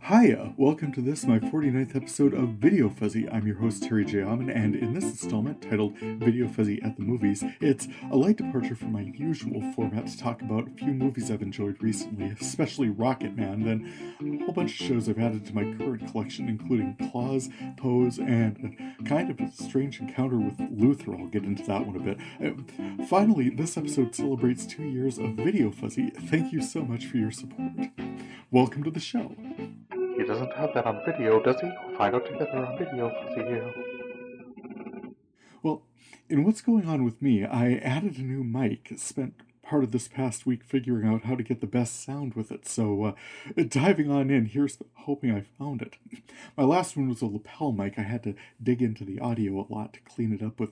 Hiya! Welcome to this, my 49th episode of VideoFuzzy. I'm your host, Terry J. Aman, and in this installment, titled VideoFuzzy at the Movies, it's a light departure from my usual format to talk about a few movies I've enjoyed recently, especially Rocketman, then a whole bunch of shows I've added to my current collection, including Claws, Pose, and a kind of a strange encounter with Luther. I'll get into that one a bit. Finally, this episode celebrates 2 years of VideoFuzzy. Thank you so much for your support. Welcome to the show. He doesn't have that on video, does he? We'll find out together on VideoFuzzy. Well, in what's going on with me, I added a new mic, spent part of this past week figuring out how to get the best sound with it, so diving on in, here's hoping I found it. My last one was a lapel mic. I had to dig into the audio a lot to clean it up with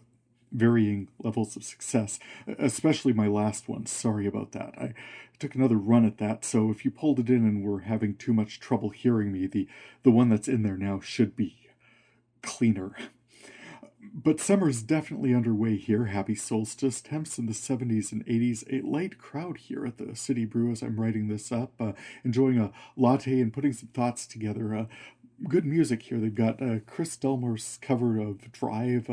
varying levels of success, especially my last one. Sorry about that. I took another run at that, so if you pulled it in and were having too much trouble hearing me, the one that's in there now should be cleaner. But summer's definitely underway here. Happy solstice. Temps in the 70s and 80s. A light crowd here at the City Brew as I'm writing this up. Enjoying a latte and putting some thoughts together. Good music here. They've got Chris Delmore's cover of Drive,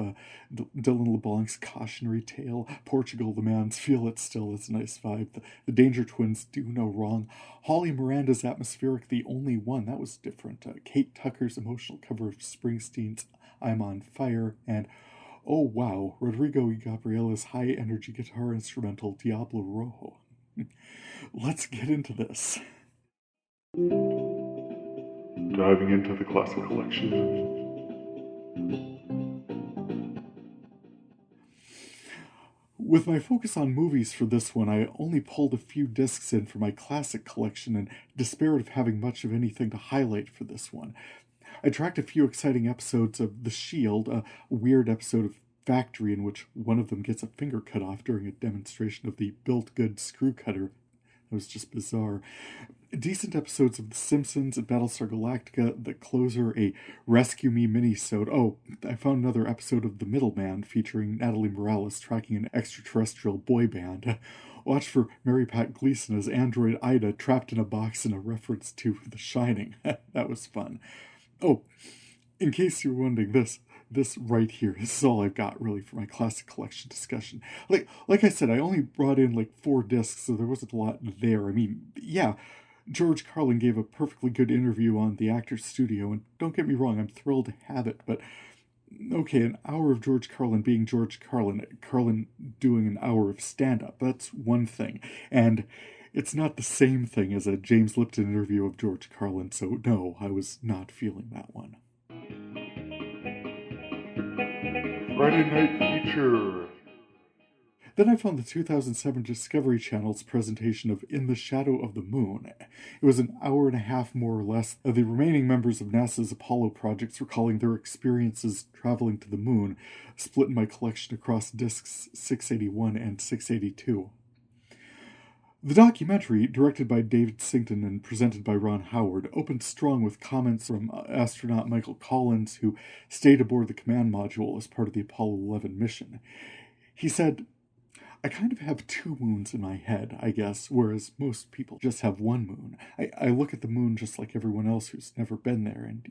Dylan LeBlanc's Cautionary Tale, Portugal the Man's Feel It Still. It's a nice vibe. The Danger Twins' Do No Wrong. Holly Miranda's Atmospheric, The Only One. That was different. Kate Tucker's emotional cover of Springsteen's I'm on Fire. And, oh wow, Rodrigo Gabriella's high-energy guitar instrumental Diablo Rojo. Let's get into this. Diving into the Classic Collection. With my focus on movies for this one, I only pulled a few discs in for my Classic Collection and despaired of having much of anything to highlight for this one. I tracked a few exciting episodes of The Shield, a weird episode of Factory in which one of them gets a finger cut off during a demonstration of the built good screw cutter. That was just bizarre. Decent episodes of The Simpsons and Battlestar Galactica, The Closer, a Rescue Me mini-sode. Oh, I found another episode of The Middleman featuring Natalie Morales tracking an extraterrestrial boy band. Watch for Mary Pat Gleason as android Ida trapped in a box in a reference to The Shining. That was fun. Oh, in case you're wondering, this right here, this is all I've got really for my Classic Collection discussion. Like I said, I only brought in like 4 discs, so there wasn't a lot there. I mean, yeah, George Carlin gave a perfectly good interview on the Actors Studio, and don't get me wrong, I'm thrilled to have it, but okay, an hour of George Carlin being George Carlin doing an hour of stand-up, that's one thing, and it's not the same thing as a James Lipton interview of George Carlin, so no, I was not feeling that one. Friday Night Feature. Then I found the 2007 Discovery Channel's presentation of In the Shadow of the Moon. It was an hour and a half, more or less, of the remaining members of NASA's Apollo projects recalling their experiences traveling to the moon, split in my collection across discs 681 and 682. The documentary, directed by David Sington and presented by Ron Howard, opened strong with comments from astronaut Michael Collins, who stayed aboard the command module as part of the Apollo 11 mission. He said, I kind of have 2 moons in my head, I guess, whereas most people just have 1 moon. I look at the moon just like everyone else who's never been there, and,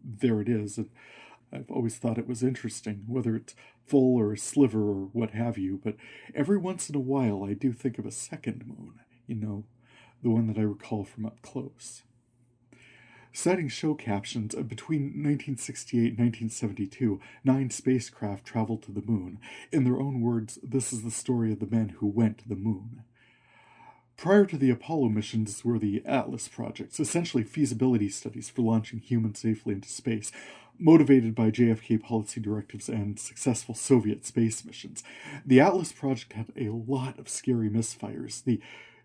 there it is, and I've always thought it was interesting, whether it's full or a sliver or what have you, but every once in a while I do think of a second moon, the one that I recall from up close. Citing show captions, between 1968 and 1972, 9 spacecraft traveled to the moon. In their own words, this is the story of the men who went to the moon. Prior to the Apollo missions were the Atlas projects, essentially feasibility studies for launching humans safely into space, motivated by JFK policy directives and successful Soviet space missions. The Atlas project had a lot of scary misfires. The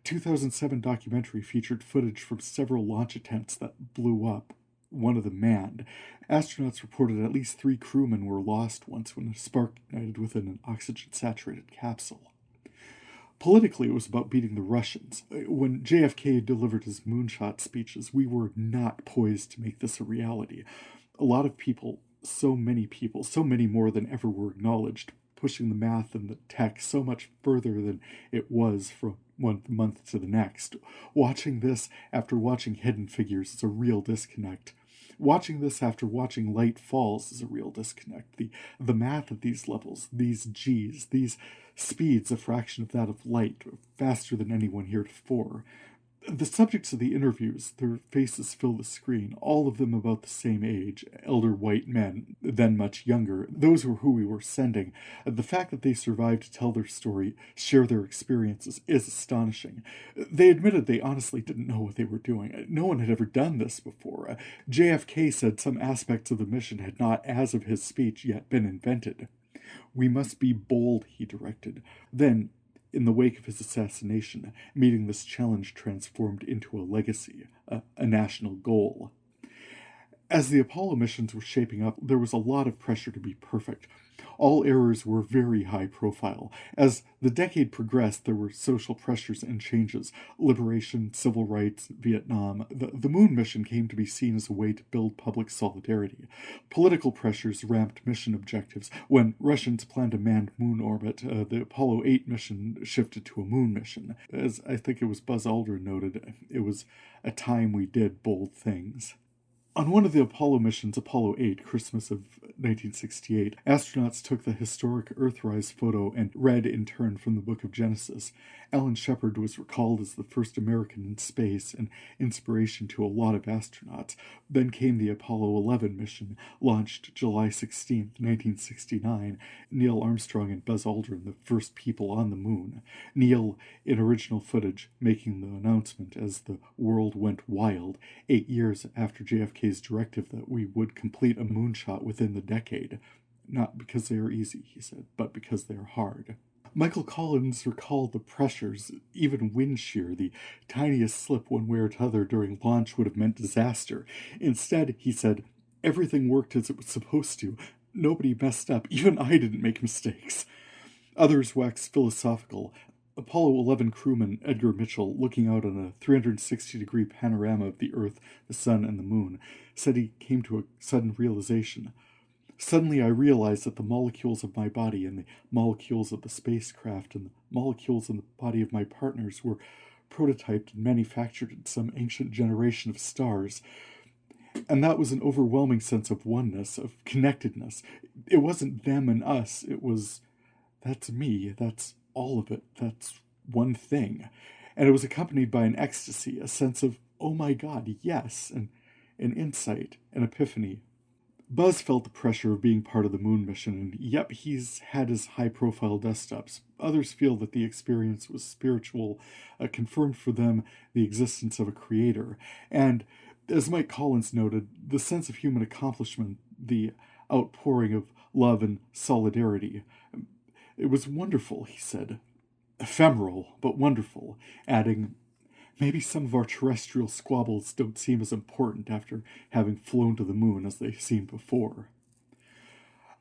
2007 documentary featured footage from several launch attempts that blew up, one of them manned. Astronauts reported at least 3 crewmen were lost once when a spark ignited within an oxygen-saturated capsule. Politically, it was about beating the Russians. When JFK delivered his moonshot speeches, we were not poised to make this a reality. A lot of people, so many more than ever were acknowledged, pushing the math and the tech so much further than it was from one month to the next. Watching this after watching Hidden Figures is a real disconnect. Watching this after watching Light Falls is a real disconnect. The math at these levels, these Gs, these speeds a fraction of that of light, faster than anyone heretofore. The subjects of the interviews, their faces fill the screen, all of them about the same age, elder white men, then much younger. Those were who we were sending. The fact that they survived to tell their story, share their experiences, is astonishing. They admitted they honestly didn't know what they were doing. No one had ever done this before. JFK said some aspects of the mission had not, as of his speech, yet been invented. "We must be bold," he directed. Then, in the wake of his assassination, meeting this challenge transformed into a legacy, a national goal. As the Apollo missions were shaping up, there was a lot of pressure to be perfect. All errors were very high profile. As the decade progressed, there were social pressures and changes. Liberation, civil rights, Vietnam. The moon mission came to be seen as a way to build public solidarity. Political pressures ramped mission objectives. When Russians planned a manned moon orbit, the Apollo 8 mission shifted to a moon mission. As I think it was Buzz Aldrin noted, it was a time we did bold things. On one of the Apollo missions, Apollo 8, Christmas of 1968, astronauts took the historic Earthrise photo and read in turn from the Book of Genesis. Alan Shepard was recalled as the first American in space, an inspiration to a lot of astronauts. Then came the Apollo 11 mission, launched July 16, 1969. Neil Armstrong and Buzz Aldrin, the first people on the moon. Neil, in original footage, making the announcement as the world went wild, 8 years after JFK's directive that we would complete a moonshot within the decade. Not because they are easy, he said, but because they are hard. Michael Collins recalled the pressures, even wind shear. The tiniest slip one way or t'other during launch would have meant disaster. Instead, he said, everything worked as it was supposed to. Nobody messed up. Even I didn't make mistakes. Others waxed philosophical. Apollo 11 crewman Edgar Mitchell, looking out on a 360-degree panorama of the Earth, the Sun, and the Moon, said he came to a sudden realization. Suddenly I realized that the molecules of my body and the molecules of the spacecraft and the molecules in the body of my partners were prototyped and manufactured in some ancient generation of stars. And that was an overwhelming sense of oneness, of connectedness. It wasn't them and us. It was, that's me, that's all of it, that's one thing. And it was accompanied by an ecstasy, a sense of, oh my God, yes, and an insight, an epiphany. Buzz felt the pressure of being part of the moon mission, and yep, he's had his high-profile dust-ups. Others feel that the experience was spiritual, confirmed for them the existence of a creator. And, as Mike Collins noted, the sense of human accomplishment, the outpouring of love and solidarity. It was wonderful, he said. Ephemeral, but wonderful, adding, maybe some of our terrestrial squabbles don't seem as important after having flown to the moon as they seemed before.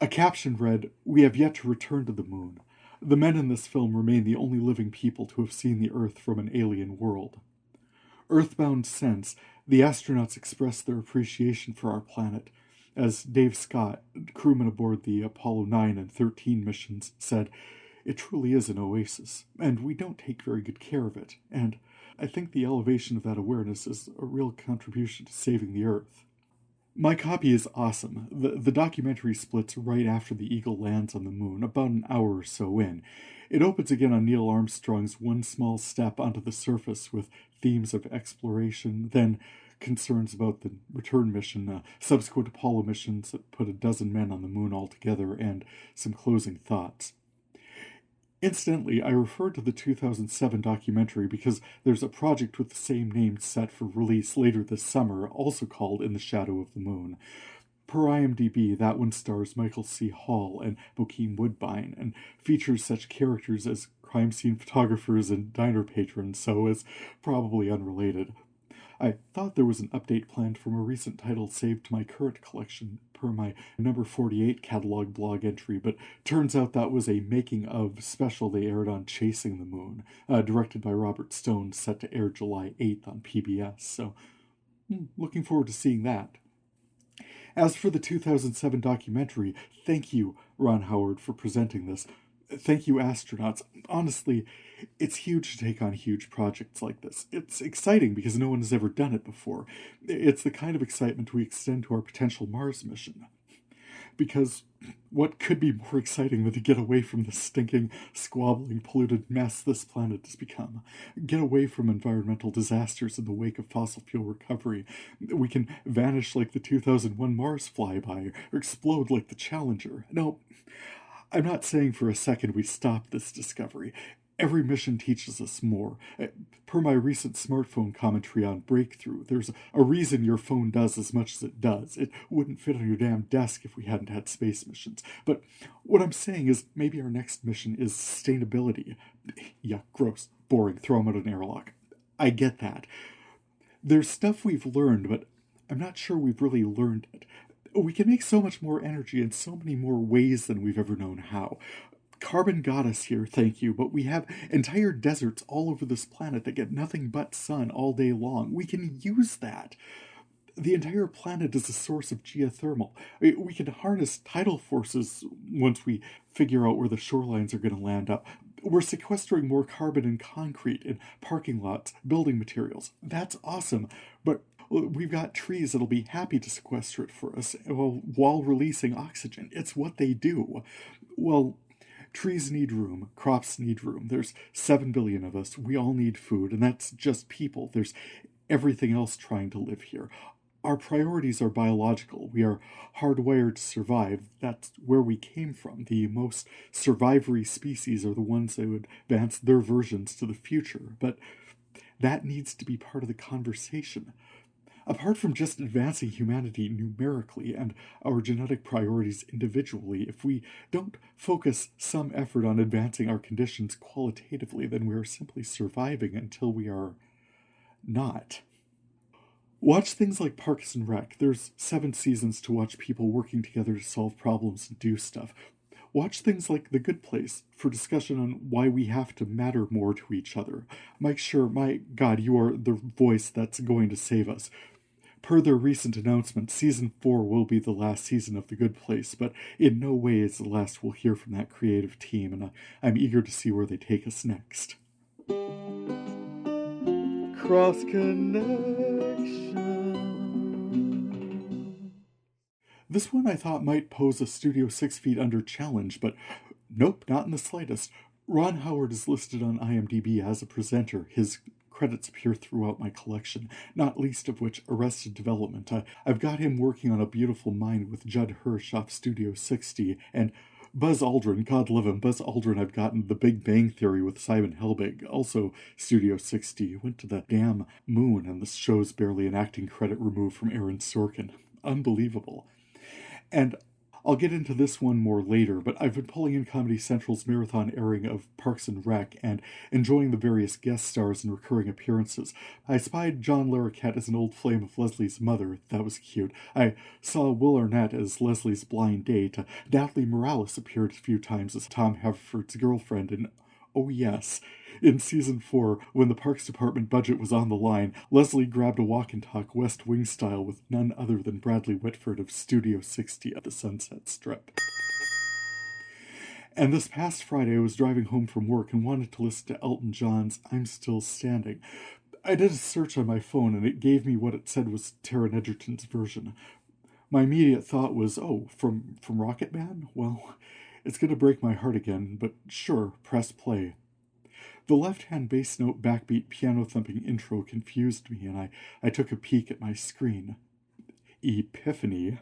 A caption read, "We have yet to return to the moon. The men in this film remain the only living people to have seen the Earth from an alien world." Earthbound since, the astronauts expressed their appreciation for our planet. As Dave Scott, crewman aboard the Apollo 9 and 13 missions, said, "It truly is an oasis, and we don't take very good care of it, and I think the elevation of that awareness is a real contribution to saving the Earth." My copy is awesome. The documentary splits right after the Eagle lands on the moon, about an hour or so in. It opens again on Neil Armstrong's one small step onto the surface with themes of exploration, then concerns about the return mission, subsequent Apollo missions that put a dozen men on the moon altogether, and some closing thoughts. Incidentally, I referred to the 2007 documentary because there's a project with the same name set for release later this summer, also called In the Shadow of the Moon. Per IMDb, that one stars Michael C. Hall and Bokeem Woodbine, and features such characters as crime scene photographers and diner patrons, so it's probably unrelated. I thought there was an update planned from a recent title saved to my current collection per my number 48 catalog blog entry, but turns out that was a making-of special they aired on Chasing the Moon, directed by Robert Stone, set to air July 8th on PBS, so looking forward to seeing that. As for the 2007 documentary, thank you, Ron Howard, for presenting this. Thank you, astronauts. Honestly, it's huge to take on huge projects like this. It's exciting because no one has ever done it before. It's the kind of excitement we extend to our potential Mars mission. Because what could be more exciting than to get away from the stinking, squabbling, polluted mess this planet has become? Get away from environmental disasters in the wake of fossil fuel recovery. We can vanish like the 2001 Mars flyby, or explode like the Challenger. No, I'm not saying for a second we stop this discovery. Every mission teaches us more. Per my recent smartphone commentary on Breakthrough, there's a reason your phone does as much as it does. It wouldn't fit on your damn desk if we hadn't had space missions. But what I'm saying is maybe our next mission is sustainability. Yeah, gross, boring, throw them out an airlock. I get that. There's stuff we've learned, but I'm not sure we've really learned it. We can make so much more energy in so many more ways than we've ever known how. Carbon got us here, thank you, but we have entire deserts all over this planet that get nothing but sun all day long. We can use that. The entire planet is a source of geothermal. We can harness tidal forces once we figure out where the shorelines are going to land up. We're sequestering more carbon in concrete, in parking lots, building materials. That's awesome, but we've got trees that'll be happy to sequester it for us while releasing oxygen. It's what they do. Well, trees need room. Crops need room. There's 7 billion of us. We all need food, and that's just people. There's everything else trying to live here. Our priorities are biological. We are hardwired to survive. That's where we came from. The most survivory species are the ones that would advance their versions to the future. But that needs to be part of the conversation. Apart from just advancing humanity numerically and our genetic priorities individually, if we don't focus some effort on advancing our conditions qualitatively, then we are simply surviving until we are not. Watch things like Parks and Rec. There's 7 seasons to watch people working together to solve problems and do stuff. Watch things like The Good Place for discussion on why we have to matter more to each other. Mike Schur, my God, you are the voice that's going to save us. Per their recent announcement, Season 4 will be the last season of The Good Place, but in no way is the last we'll hear from that creative team, and I'm eager to see where they take us next. Cross Connection. This one I thought might pose a Studio 6 Feet Under challenge, but nope, not in the slightest. Ron Howard is listed on IMDb as a presenter. His credits appear throughout my collection, not least of which Arrested Development. I've got him working on A Beautiful Mind with Judd Hirsch off Studio 60, and Buzz Aldrin, God love him, Buzz Aldrin I've gotten The Big Bang Theory with Simon Helbig, also Studio 60, went to the damn moon, and the show's barely an acting credit removed from Aaron Sorkin. Unbelievable. And I'll get into this one more later, but I've been pulling in Comedy Central's marathon airing of Parks and Rec and enjoying the various guest stars and recurring appearances. I spied John Larroquette as an old flame of Leslie's mother. That was cute. I saw Will Arnett as Leslie's blind date. Natalie Morales appeared a few times as Tom Haverford's girlfriend, and oh yes, in Season 4, when the Parks Department budget was on the line, Leslie grabbed a walk-and-talk West Wing style with none other than Bradley Whitford of Studio 60 at the Sunset Strip. And this past Friday, I was driving home from work and wanted to listen to Elton John's I'm Still Standing. I did a search on my phone, and it gave me what it said was Taron Egerton's version. My immediate thought was, oh, from Rocketman? Well, it's going to break my heart again, but sure, press play. The left-hand bass note backbeat piano-thumping intro confused me, and I took a peek at my screen. Epiphany.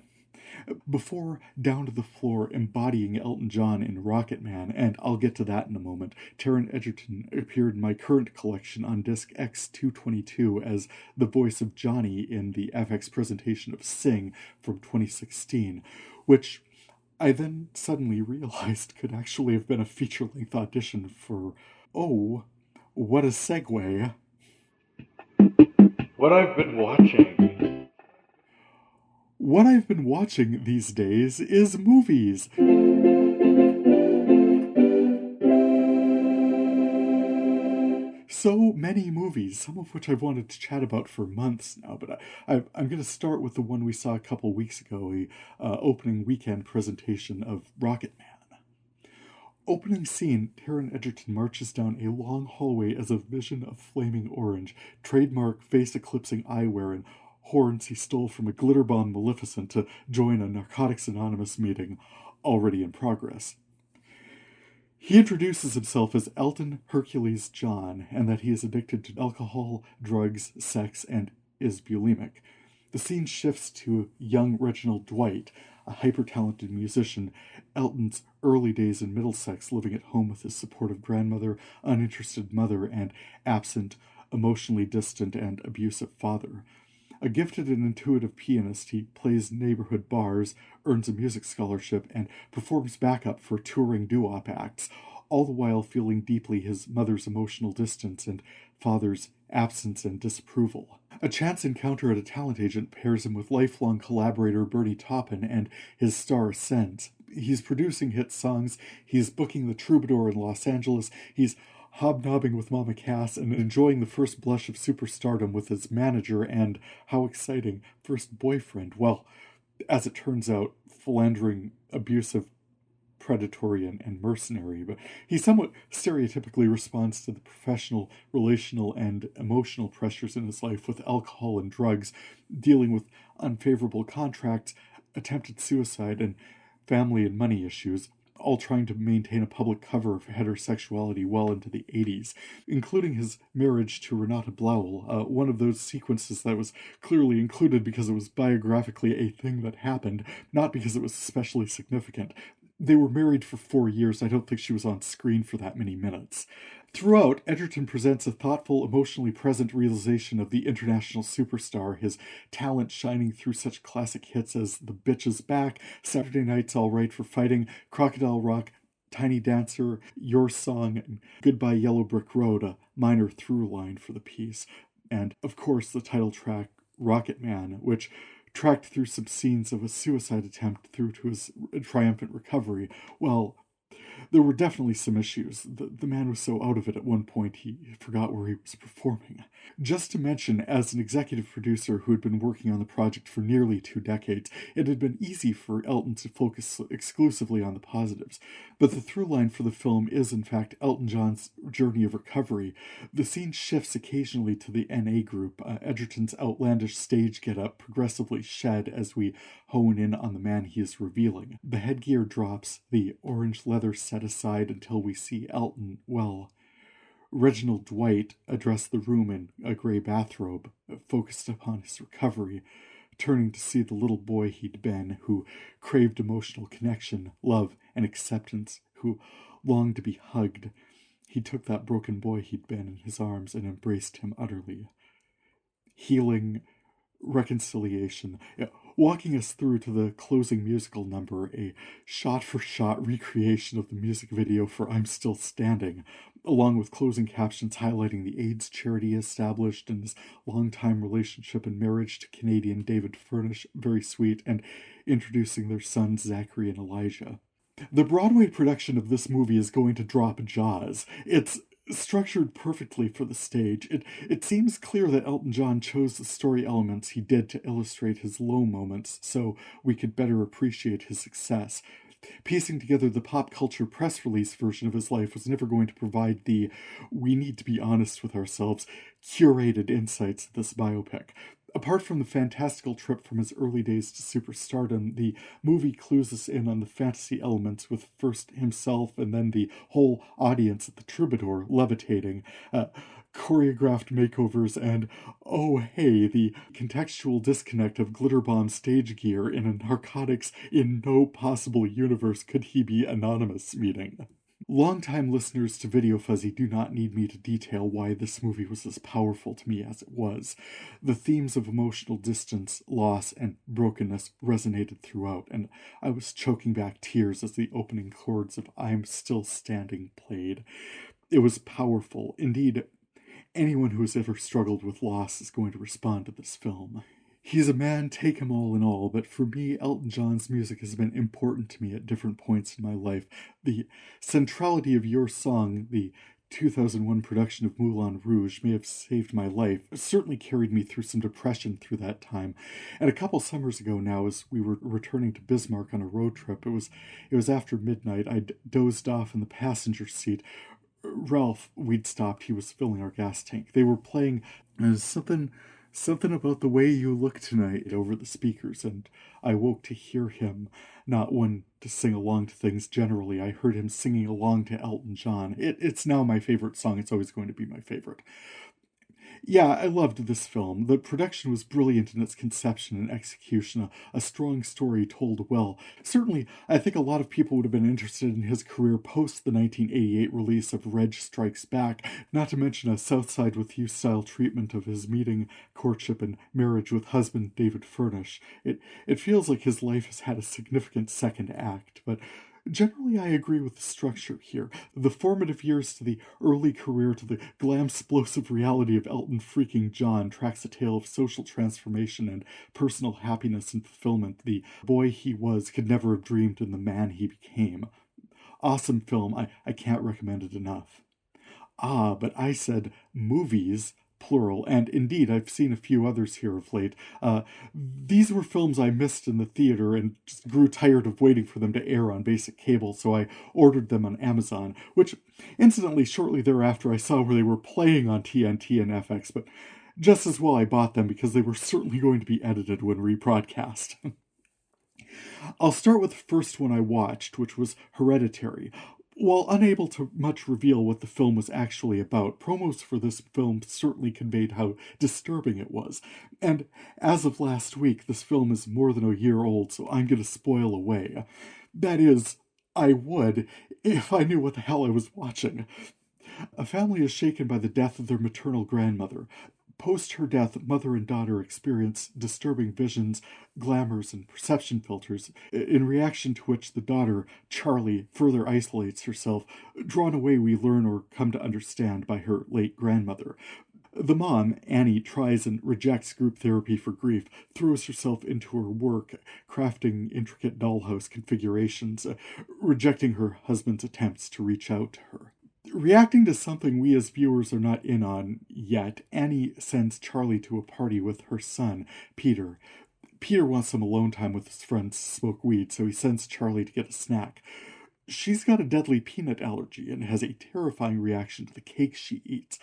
Before Down to the Floor embodying Elton John in Rocketman, and I'll get to that in a moment, Taron Egerton appeared in my current collection on disc X222 as the voice of Johnny in the FX presentation of Sing from 2016, which I then suddenly realized could actually have been a feature-length audition for... Oh, what a segue. What I've been watching. What I've been watching these days is movies. so many movies, some of which I've wanted to chat about for months now, but I'm going to start with the one we saw a couple weeks ago, a opening weekend presentation of Rocketman. Opening scene, Taron Egerton marches down a long hallway as a vision of flaming orange, trademark face-eclipsing eyewear and horns he stole from a glitter bomb Maleficent to join a Narcotics Anonymous meeting already in progress. He introduces himself as Elton Hercules John, and that he is addicted to alcohol, drugs, sex, and is bulimic. The scene shifts to young Reginald Dwight, a hyper-talented musician, Elton's early days in Middlesex, living at home with his supportive grandmother, uninterested mother, and absent, emotionally distant, and abusive father. A gifted and intuitive pianist, he plays neighborhood bars, earns a music scholarship, and performs backup for touring doo-wop acts, all the while feeling deeply his mother's emotional distance and father's absence and disapproval. A chance encounter at a talent agent pairs him with lifelong collaborator Bernie Taupin, and his star ascends. He's producing hit songs, he's booking the Troubadour in Los Angeles, he's hobnobbing with Mama Cass and enjoying the first blush of superstardom with his manager and, how exciting, first boyfriend. Well, as it turns out, philandering, abusive, predatory, and mercenary, but he somewhat stereotypically responds to the professional, relational, and emotional pressures in his life with alcohol and drugs, dealing with unfavorable contracts, attempted suicide, and family and money issues, all trying to maintain a public cover of heterosexuality well into the 80s, including his marriage to Renata Blauel, one of those sequences that was clearly included because it was biographically a thing that happened, not because it was especially significant. They were married for 4 years. I don't think she was on screen for that many minutes. Throughout, Egerton presents a thoughtful, emotionally present realization of the international superstar, his talent shining through such classic hits as The Bitch Is Back, Saturday Night's All Right for Fighting, Crocodile Rock, Tiny Dancer, Your Song, and Goodbye Yellow Brick Road, a minor through line for the piece. And, of course, the title track, Rocketman, which tracked through some scenes of a suicide attempt through to his triumphant recovery. Well, there were definitely some issues. The man was so out of it at one point he forgot where he was performing. Just to mention, as an executive producer who had been working on the project for nearly 2 decades, it had been easy for Elton to focus exclusively on the positives. But the through line for the film is, in fact, Elton John's journey of recovery. The scene shifts occasionally to the NA group, Egerton's outlandish stage get-up progressively shed as we hone in on the man he is revealing. The headgear drops, the orange leather set aside until we see Elton, well, Reginald Dwight address the room in a gray bathrobe, focused upon his recovery, turning to see the little boy he'd been, who craved emotional connection, love, and acceptance, who longed to be hugged. He took that broken boy he'd been in his arms and embraced him utterly. Healing, reconciliation, walking us through to the closing musical number, a shot-for-shot recreation of the music video for I'm Still Standing, along with closing captions highlighting the AIDS charity established and his long-time relationship and marriage to Canadian David Furnish, very sweet, and introducing their sons Zachary and Elijah. The Broadway production of this movie is going to drop jaws. It's structured perfectly for the stage. It seems clear that Elton John chose the story elements he did to illustrate his low moments so we could better appreciate his success. Piecing together the pop culture press release version of his life was never going to provide the we need to be honest with ourselves curated insights of this biopic. Apart from the fantastical trip from his early days to superstardom, the movie clues us in on the fantasy elements with first himself and then the whole audience at the Troubadour levitating, choreographed makeovers, and, oh hey, the contextual disconnect of glitter bomb stage gear in a narcotics in no possible universe could he be anonymous meeting. Longtime listeners to VideoFuzzy do not need me to detail why this movie was as powerful to me as it was. The themes of emotional distance, loss, and brokenness resonated throughout, and I was choking back tears as the opening chords of I'm Still Standing played. It was powerful. Indeed, anyone who has ever struggled with loss is going to respond to this film. He's a man, take him all in all, but for me, Elton John's music has been important to me at different points in my life. The centrality of Your Song, the 2001 production of Moulin Rouge may have saved my life. It certainly carried me through some depression through that time. And a couple summers ago now, as we were returning to Bismarck on a road trip, it was after midnight. I'd dozed off in the passenger seat. Ralph, we'd stopped. He was filling our gas tank. They were playing something about the way you look tonight over the speakers, and I woke to hear him, not one to sing along to things generally. I heard him singing along to Elton John. It's now my favorite song. It's always going to be my favorite. Yeah, I loved this film. The production was brilliant in its conception and execution, a strong story told well. Certainly, I think a lot of people would have been interested in his career post the 1988 release of Reg Strikes Back, not to mention a South Side with You-style treatment of his meeting, courtship, and marriage with husband David Furnish. It feels like his life has had a significant second act, but generally, I agree with the structure here. The formative years to the early career to the glam-splosive reality of Elton freaking John tracks a tale of social transformation and personal happiness and fulfillment the boy he was could never have dreamed in the man he became. Awesome film. I can't recommend it enough. But I said movies, plural, and indeed I've seen a few others here of late. These were films I missed in the theater and just grew tired of waiting for them to air on basic cable, so I ordered them on Amazon, which, incidentally, shortly thereafter I saw where they were playing on TNT and FX, but just as well I bought them because they were certainly going to be edited when rebroadcast. I'll start with the first one I watched, which was Hereditary. While unable to much reveal what the film was actually about, promos for this film certainly conveyed how disturbing it was. And as of last week, this film is more than a year old, so I'm going to spoil away. That is, I would, if I knew what the hell I was watching. A family is shaken by the death of their maternal grandmother. Post her death, mother and daughter experience disturbing visions, glamours, and perception filters, in reaction to which the daughter, Charlie, further isolates herself, drawn away, we learn or come to understand, by her late grandmother. The mom, Annie, tries and rejects group therapy for grief, throws herself into her work, crafting intricate dollhouse configurations, rejecting her husband's attempts to reach out to her. Reacting to something we as viewers are not in on yet, Annie sends Charlie to a party with her son, Peter. Peter wants some alone time with his friends to smoke weed, so he sends Charlie to get a snack. She's got a deadly peanut allergy and has a terrifying reaction to the cake she eats.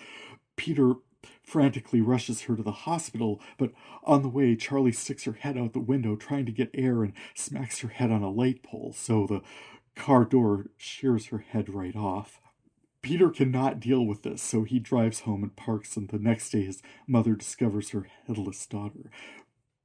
Peter frantically rushes her to the hospital, but on the way, Charlie sticks her head out the window trying to get air and smacks her head on a light pole, so the car door shears her head right off. Peter cannot deal with this, so he drives home and parks, and the next day his mother discovers her headless daughter.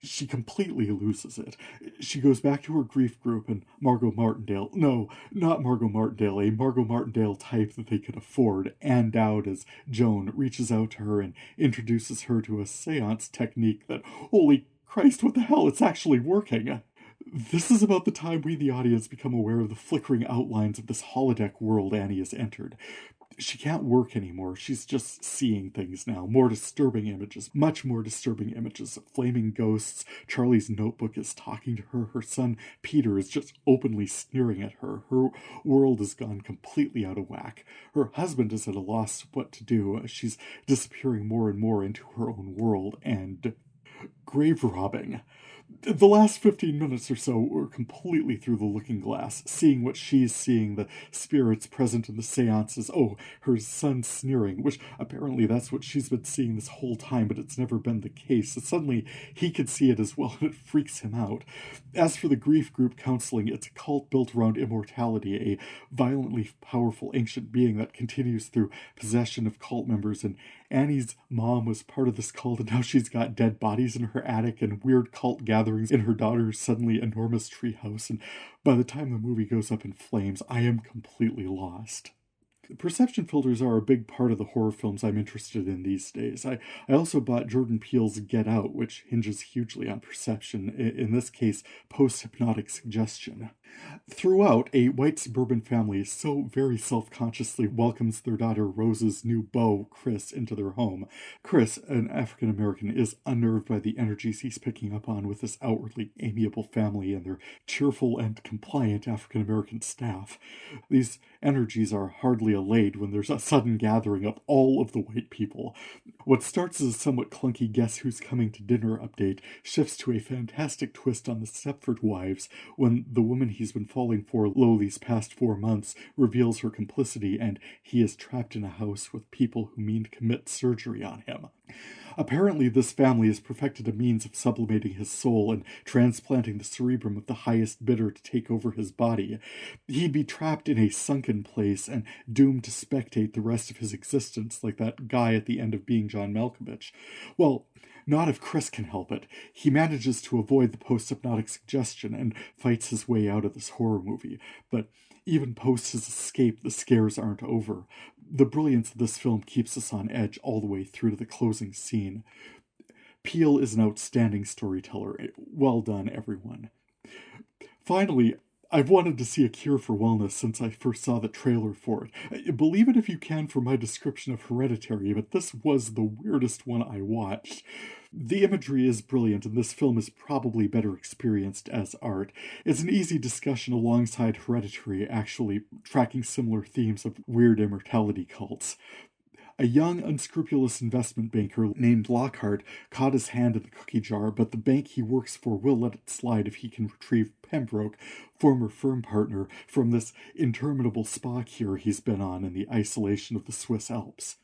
She completely loses it. She goes back to her grief group, and Margot Martindale, no, not Margot Martindale, a Margot Martindale type that they could afford, Ann Dowd as Joan, reaches out to her and introduces her to a seance technique that, holy Christ, what the hell, it's actually working. This is about the time we, the audience, become aware of the flickering outlines of this holodeck world Annie has entered. She can't work anymore. She's just seeing things now. More disturbing images. Much more disturbing images. Flaming ghosts. Charlie's notebook is talking to her. Her son, Peter, is just openly sneering at her. Her world has gone completely out of whack. Her husband is at a loss what to do. She's disappearing more and more into her own world. And grave robbing. The last 15 minutes or so were completely through the looking glass, seeing what she's seeing, the spirits present in the seances. Oh, her son sneering, which apparently that's what she's been seeing this whole time, but it's never been the case. So suddenly he could see it as well, and it freaks him out. As for the grief group counseling, it's a cult built around immortality, a violently powerful ancient being that continues through possession of cult members, and Annie's mom was part of this cult, and now she's got dead bodies in her attic and weird cult gatherings in her daughter's suddenly enormous treehouse, and by the time the movie goes up in flames, I am completely lost. Perception filters are a big part of the horror films I'm interested in these days. I also bought Jordan Peele's Get Out, which hinges hugely on perception, in this case, post-hypnotic suggestion. Throughout, a white suburban family so very self-consciously welcomes their daughter Rose's new beau, Chris, into their home. Chris, an African-American, is unnerved by the energies he's picking up on with this outwardly amiable family and their cheerful and compliant African-American staff. These energies are hardly allayed when there's a sudden gathering of all of the white people. What starts as a somewhat clunky guess who's coming to dinner update shifts to a fantastic twist on the Stepford wives when the woman he's been falling for low these past 4 months reveals her complicity and he is trapped in a house with people who mean to commit surgery on him. Apparently, this family has perfected a means of sublimating his soul and transplanting the cerebrum of the highest bidder to take over his body. He'd be trapped in a sunken place and doomed to spectate the rest of his existence like that guy at the end of Being John Malkovich. Well, not if Chris can help it. He manages to avoid the post-hypnotic suggestion and fights his way out of this horror movie. But even post his escape, the scares aren't over. The brilliance of this film keeps us on edge all the way through to the closing scene. Peele is an outstanding storyteller. Well done, everyone. Finally, I've wanted to see A Cure for Wellness since I first saw the trailer for it. Believe it if you can for my description of Hereditary, but this was the weirdest one I watched. The imagery is brilliant, and this film is probably better experienced as art. It's an easy discussion alongside Hereditary, actually tracking similar themes of weird immortality cults. A young, unscrupulous investment banker named Lockhart caught his hand in the cookie jar, but the bank he works for will let it slide if he can retrieve Pembroke, former firm partner, from this interminable spa cure he's been on in the isolation of the Swiss Alps.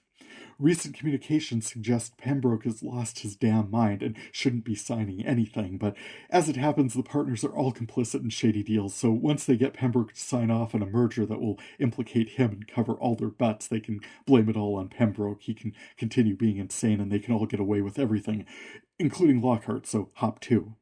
Recent communications suggest Pembroke has lost his damn mind and shouldn't be signing anything, but as it happens, the partners are all complicit in shady deals, so once they get Pembroke to sign off on a merger that will implicate him and cover all their butts, they can blame it all on Pembroke. He can continue being insane and they can all get away with everything, including Lockhart, so hop to.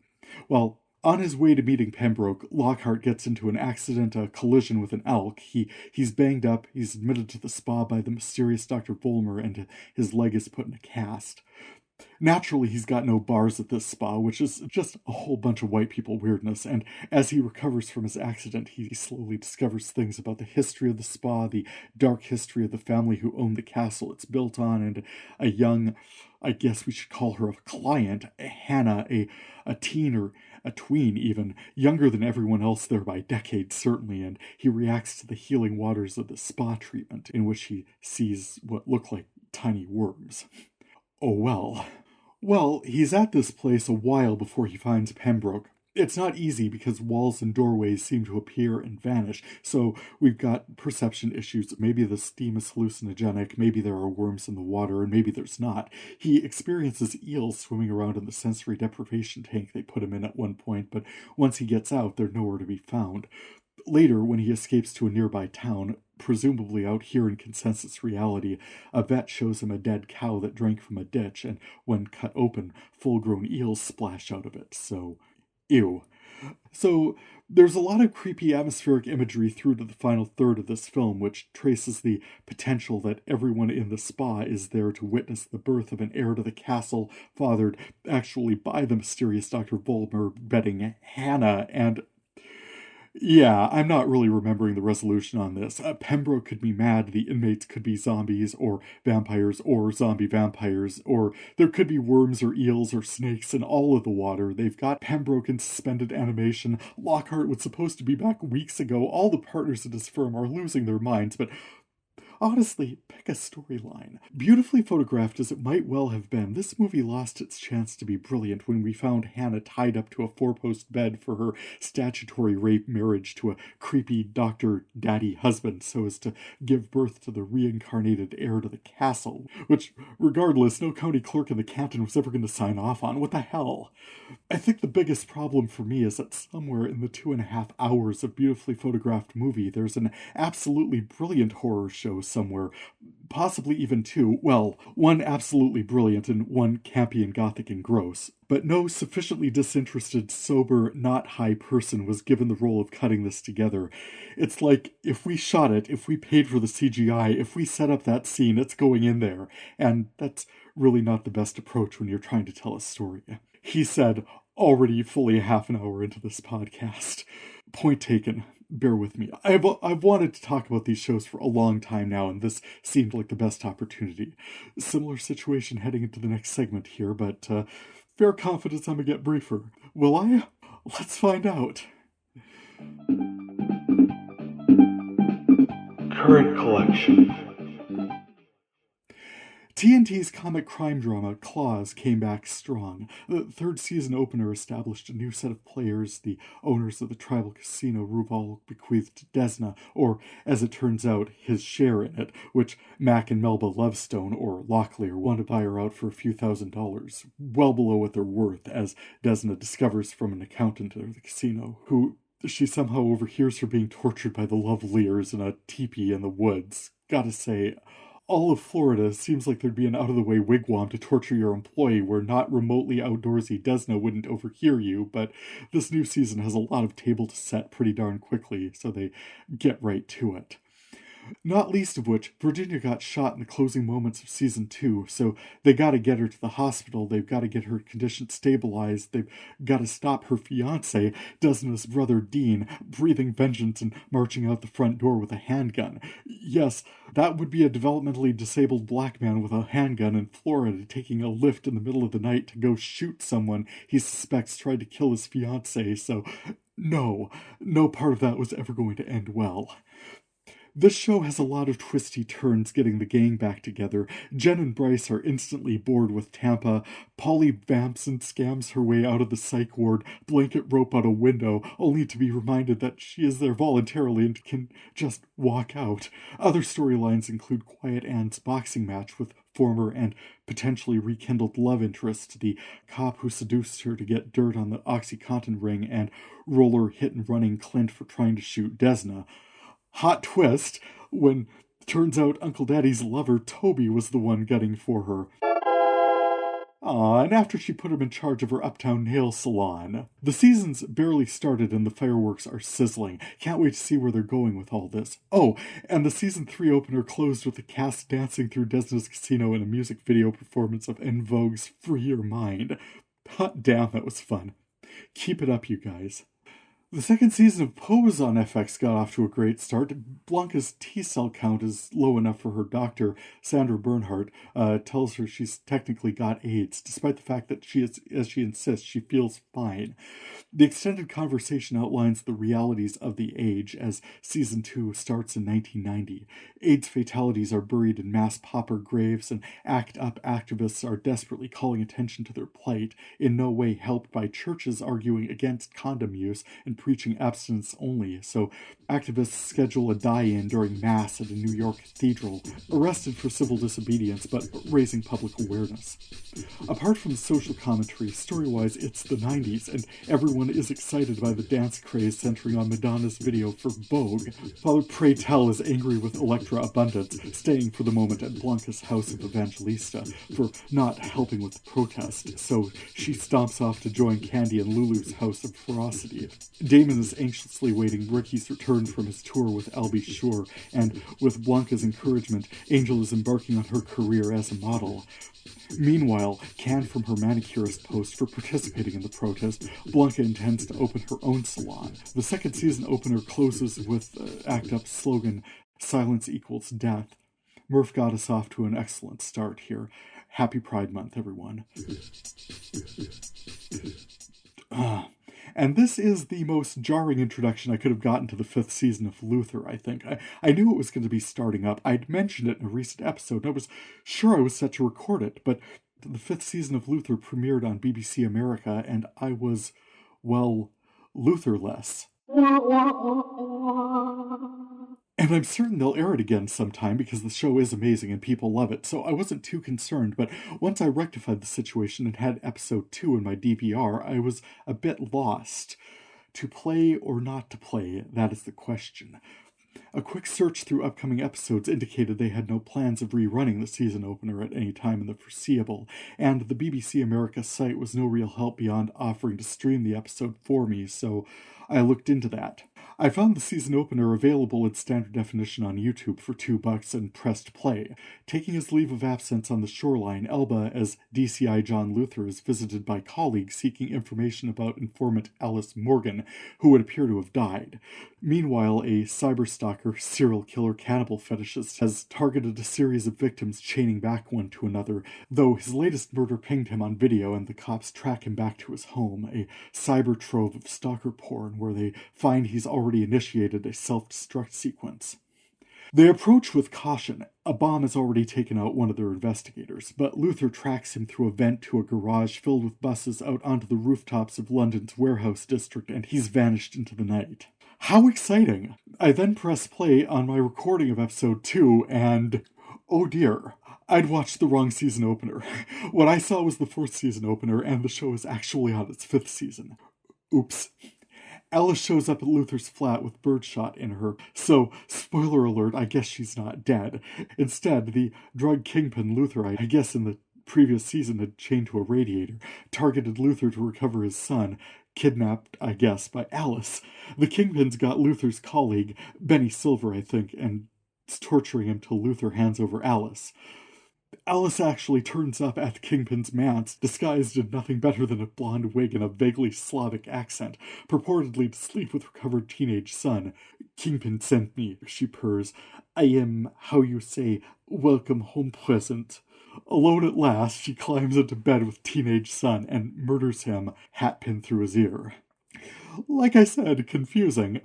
Well, on his way to meeting Pembroke, Lockhart gets into an accident, a collision with an elk. He's banged up, he's admitted to the spa by the mysterious Dr. Vollmer, and his leg is put in a cast. Naturally, he's got no bars at this spa, which is just a whole bunch of white people weirdness, and as he recovers from his accident, he slowly discovers things about the history of the spa, the dark history of the family who owned the castle it's built on, and a young, I guess we should call her a client, Hannah, a teen or a tween even, younger than everyone else there by decades certainly, and he reacts to the healing waters of the spa treatment, in which he sees what look like tiny worms. Oh well. Well, he's at this place a while before he finds Pembroke. It's not easy because walls and doorways seem to appear and vanish, so we've got perception issues. Maybe the steam is hallucinogenic, maybe there are worms in the water, and maybe there's not. He experiences eels swimming around in the sensory deprivation tank they put him in at one point, but once he gets out, they're nowhere to be found. Later, when he escapes to a nearby town, presumably out here in consensus reality, a vet shows him a dead cow that drank from a ditch, and when cut open, full-grown eels splash out of it, so ew. So there's a lot of creepy atmospheric imagery through to the final third of this film, which traces the potential that everyone in the spa is there to witness the birth of an heir to the castle, fathered actually by the mysterious Dr. Vollmer, betting Hannah, and yeah, I'm not really remembering the resolution on this. Pembroke could be mad, the inmates could be zombies or vampires or zombie vampires, or there could be worms or eels or snakes in all of the water. They've got Pembroke in suspended animation. Lockhart was supposed to be back weeks ago. All the partners at his firm are losing their minds, but honestly, pick a storyline. Beautifully photographed as it might well have been, this movie lost its chance to be brilliant when we found Hannah tied up to a four-post bed for her statutory rape marriage to a creepy doctor daddy husband so as to give birth to the reincarnated heir to the castle, which, regardless, no county clerk in the canton was ever going to sign off on. What the hell? I think the biggest problem for me is that somewhere in the 2.5 hours of beautifully photographed movie, there's an absolutely brilliant horror show somewhere, possibly even two. Well, one absolutely brilliant and one campy and gothic and gross. But no sufficiently disinterested, sober, not high person was given the role of cutting this together. It's like, if we shot it, if we paid for the CGI, if we set up that scene, it's going in there. And that's really not the best approach when you're trying to tell a story. He said, already fully a half an hour into this podcast. Point taken. Bear with me. I've wanted to talk about these shows for a long time now, and this seemed like the best opportunity. Similar situation heading into the next segment here, but fair confidence I'm gonna get briefer. Will I? Let's find out. Current collection. TNT's comic crime drama Claws came back strong. The third season opener established a new set of players, the owners of the tribal casino Ruval bequeathed to Desna, or, as it turns out, his share in it, which Mac and Melba Lovestone, or Locklear, want to buy her out for a few $1,000s, well below what they're worth, as Desna discovers from an accountant at the casino, who she somehow overhears her being tortured by the Loveliers in a teepee in the woods. Gotta say, all of Florida seems like there'd be an out-of-the-way wigwam to torture your employee where not remotely outdoorsy Desna wouldn't overhear you, but this new season has a lot of table to set pretty darn quickly, so they get right to it. Not least of which, Virginia got shot in the closing moments of season 2, so they gotta get her to the hospital, they've gotta get her condition stabilized, they've gotta stop her fiancé, Desna's brother Dean, breathing vengeance and marching out the front door with a handgun. Yes, that would be a developmentally disabled black man with a handgun in Florida taking a lift in the middle of the night to go shoot someone he suspects tried to kill his fiancé, so no part of that was ever going to end well. This show has a lot of twisty turns getting the gang back together. Jen and Bryce are instantly bored with Tampa. Polly vamps and scams her way out of the psych ward, blanket rope out a window, only to be reminded that she is there voluntarily and can just walk out. Other storylines include Quiet Anne's boxing match with former and potentially rekindled love interest, the cop who seduced her to get dirt on the OxyContin ring, and roller hit-and-running Clint for trying to shoot Desna. Hot twist, when turns out Uncle Daddy's lover, Toby, was the one gunning for her. And after she put him in charge of her uptown nail salon. The season's barely started and the fireworks are sizzling. Can't wait to see where they're going with all this. Oh, and the season 3 opener closed with the cast dancing through Desna's casino in a music video performance of En Vogue's Free Your Mind. Hot damn, that was fun. Keep it up, you guys. The second season of Pose on FX got off to a great start. Blanca's T-cell count is low enough for her doctor, Sandra Bernhardt, tells her she's technically got AIDS, despite the fact that as she insists, she feels fine. The extended conversation outlines the realities of the age as season 2 starts in 1990. AIDS fatalities are buried in mass pauper graves, and ACT UP activists are desperately calling attention to their plight, in no way helped by churches arguing against condom use and preaching abstinence only, so activists schedule a die-in during Mass at a New York cathedral, arrested for civil disobedience but raising public awareness. Apart from the social commentary, story-wise it's the 90s, and everyone is excited by the dance craze centering on Madonna's video for Vogue. Father Pray Tell is angry with Electra Abundance, staying for the moment at Blanca's house of Evangelista, for not helping with the protest, so she stomps off to join Candy and Lulu's house of ferocity. Damon is anxiously waiting Ricky's return from his tour with Albie Shore, and with Blanca's encouragement, Angel is embarking on her career as a model. Meanwhile, canned from her manicurist post for participating in the protest, Blanca intends to open her own salon. The second season opener closes with ACT UP's slogan, "Silence equals death." Murph got us off to an excellent start here. Happy Pride Month, everyone. And this is the most jarring introduction I could have gotten to the 5th season of Luther, I think. I knew it was going to be starting up. I'd mentioned it in a recent episode, and I was sure I was set to record it, but the 5th season of Luther premiered on BBC America, and I was, well, Lutherless. And I'm certain they'll air it again sometime because the show is amazing and people love it, so I wasn't too concerned, but once I rectified the situation and had episode 2 in my DVR, I was a bit lost. To play or not to play, that is the question. A quick search through upcoming episodes indicated they had no plans of rerunning the season opener at any time in the foreseeable, and the BBC America site was no real help beyond offering to stream the episode for me, so I looked into that. I found the season opener available in standard definition on YouTube for $2 and pressed play. Taking his leave of absence on the shoreline, Elba, as DCI John Luther, is visited by colleagues seeking information about informant Alice Morgan, who would appear to have died. Meanwhile, a cyberstalker, serial killer, cannibal fetishist has targeted a series of victims, chaining back one to another, though his latest murder pinged him on video and the cops track him back to his home, a cyber trove of stalker porn where they find he's already initiated a self-destruct sequence. They approach with caution. A bomb has already taken out one of their investigators, but Luther tracks him through a vent to a garage filled with buses out onto the rooftops of London's warehouse district, and he's vanished into the night. How exciting! I then press play on my recording of episode 2, and oh dear, I'd watched the wrong season opener. What I saw was the 4th season opener, and the show is actually on its 5th season. Oops. Alice shows up at Luther's flat with birdshot in her, so, spoiler alert, I guess she's not dead. Instead, the drug kingpin Luther, I guess in the previous season had chained to a radiator, targeted Luther to recover his son, kidnapped, I guess, by Alice. The kingpin's got Luther's colleague, Benny Silver, I think, and is torturing him till Luther hands over Alice. Alice actually turns up at the Kingpin's manse, disguised in nothing better than a blonde wig and a vaguely Slavic accent, purportedly to sleep with recovered teenage son. "Kingpin sent me," she purrs. "I am, how you say, welcome home present." Alone at last, she climbs into bed with teenage son and murders him, hatpin through his ear. Like I said, confusing.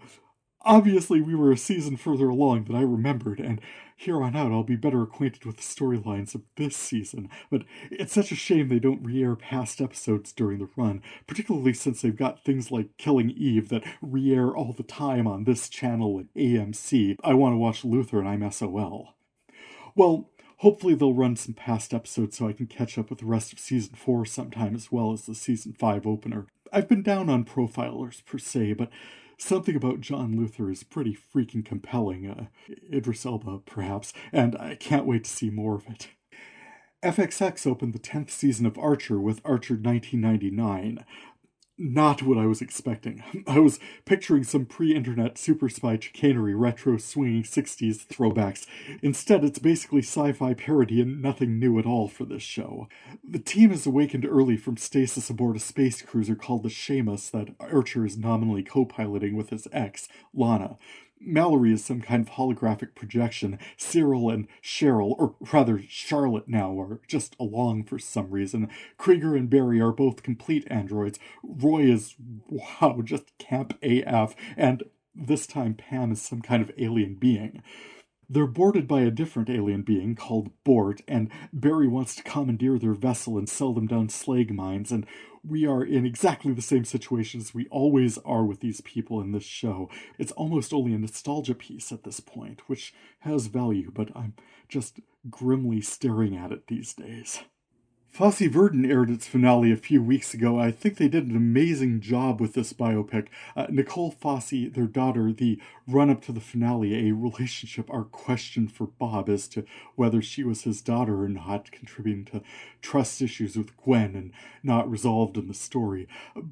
Obviously, we were a season further along than I remembered, and here on out I'll be better acquainted with the storylines of this season, but it's such a shame they don't re-air past episodes during the run, particularly since they've got things like Killing Eve that re-air all the time on this channel and AMC. I want to watch Luther and I'm SOL. Well, hopefully they'll run some past episodes so I can catch up with the rest of Season 4 sometime, as well as the Season 5 opener. I've been down on profilers per se, but something about John Luther is pretty freaking compelling. Idris Elba, perhaps, and I can't wait to see more of it. FXX opened the 10th season of Archer with Archer 1999. Not what I was expecting. I was picturing some pre-internet super spy chicanery retro swinging 60s throwbacks. Instead, it's basically sci-fi parody and nothing new at all for this show. The team is awakened early from stasis aboard a space cruiser called the Seamus that Archer is nominally co-piloting with his ex, Lana. Mallory is some kind of holographic projection. Cyril and Cheryl, or rather Charlotte now, are just along for some reason. Krieger and Barry are both complete androids. Roy is, wow, just camp AF. And this time Pam is some kind of alien being. They're boarded by a different alien being called Bort, and Barry wants to commandeer their vessel and sell them down slag mines, and we are in exactly the same situation as we always are with these people in this show. It's almost only a nostalgia piece at this point, which has value, but I'm just grimly staring at it these days. Fosse Verdon aired its finale a few weeks ago. I think they did an amazing job with this biopic. Nicole Fosse, their daughter, the run-up to the finale, a relationship arc question for Bob as to whether she was his daughter or not, contributing to trust issues with Gwen and not resolved in the story.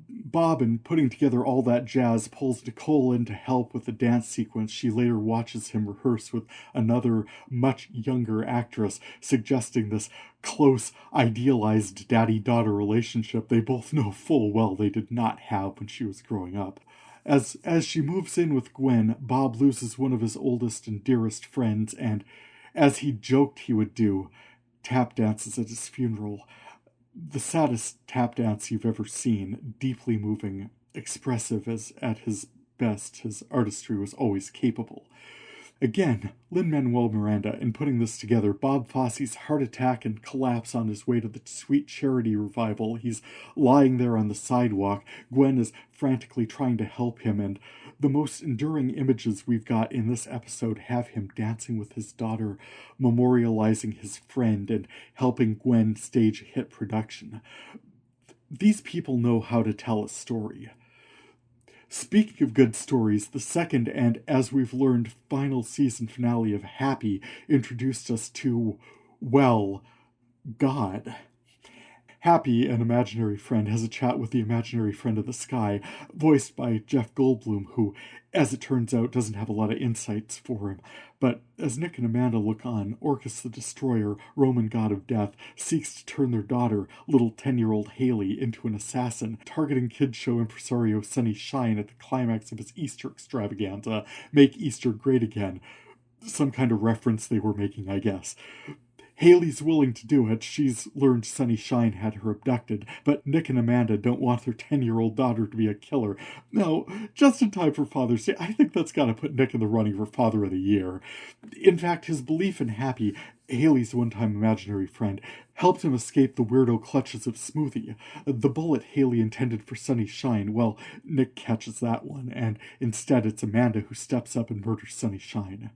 Bob, in putting together all that jazz, pulls Nicole in to help with the dance sequence. She later watches him rehearse with another, much younger actress, suggesting this close, idealized daddy-daughter relationship they both know full well they did not have when she was growing up. As she moves in with Gwen, Bob loses one of his oldest and dearest friends, and, as he joked he would do, tap dances at his funeral. The saddest tap dance you've ever seen, deeply moving, expressive as at his best his artistry was always capable. Again, Lin-Manuel Miranda, in putting this together, Bob Fosse's heart attack and collapse on his way to the Sweet Charity revival. He's lying there on the sidewalk. Gwen is frantically trying to help him, and the most enduring images we've got in this episode have him dancing with his daughter, memorializing his friend, and helping Gwen stage a hit production. These people know how to tell a story. Speaking of good stories, the second and, as we've learned, final season finale of Happy introduced us to, well, God. Happy, an imaginary friend, has a chat with the imaginary friend of the sky, voiced by Jeff Goldblum, who, as it turns out, doesn't have a lot of insights for him. But as Nick and Amanda look on, Orcus the Destroyer, Roman god of death, seeks to turn their daughter, little 10-year-old Haley, into an assassin, targeting kids show impresario Sunny Shine at the climax of his Easter extravaganza, Make Easter Great Again. Some kind of reference they were making, I guess. Haley's willing to do it. She's learned Sunny Shine had her abducted, but Nick and Amanda don't want their 10-year-old daughter to be a killer. No, just in time for Father's Day, I think that's gotta put Nick in the running for Father of the Year. In fact, his belief in Happy, Haley's one-time imaginary friend, helped him escape the weirdo clutches of Smoothie. The bullet Haley intended for Sunny Shine, well, Nick catches that one, and instead it's Amanda who steps up and murders Sunny Shine.